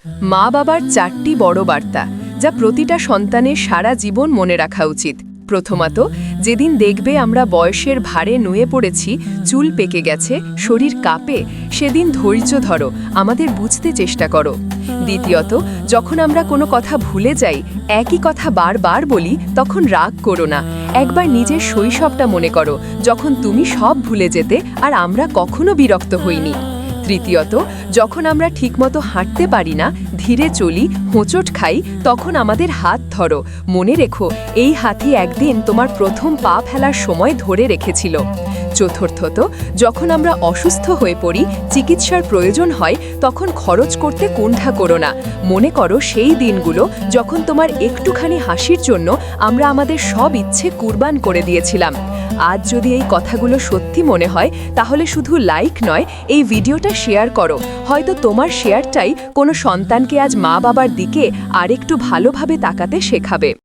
মা বাবার 4টি বড় বার্তা যা প্রতিটা সন্তানের সারা জীবন মনে রাখা উচিত। প্রথমত, যেদিন দেখবে আমরা বয়সের ভারে নুয়ে পড়েছি, চুল পেকে গেছে, শরীর কাঁপে, সেদিন ধৈর্য ধরো, আমাদের বুঝতে চেষ্টা করো। দ্বিতীয়ত, যখন আমরা কোনো কথা ভুলে যাই, একই কথা বারবার বলি, তখন রাগ করো না। একবার নিজের শৈশবটা মনে করো, যখন তুমি সব ভুলে যেতে আর আমরা কখনো বিরক্ত হইনি। তৃতীয়ত, যখন আমরা ঠিকমতো হাঁটতে পারি না, ধীরে চলি, হোঁচট খাই, তখন আমাদের হাত ধরো। মনে রেখো, এই হাতই একদিন তোমার প্রথম পা ফেলার সময় ধরে রেখেছিল। চতুর্থত, যখন আমরা অসুস্থ হয়ে পড়ি, চিকিৎসার প্রয়োজন হয়, তখন খরচ করতে কুণ্ঠা করো না। মনে করো সেই দিনগুলো যখন তোমার একটুখানি হাসির জন্য আমরা আমাদের সব ইচ্ছে কুরবান করে দিয়েছিলাম। আজ যদি এই কথাগুলো সত্যি মনে হয়, তাহলে শুধু লাইক নয়, এই ভিডিওটা শেয়ার করো। হয়তো তোমার শেয়ারটাই কোনো সন্তানকে আজ মা বাবার দিকে আরেকটু ভালোভাবে তাকাতে শেখাবে।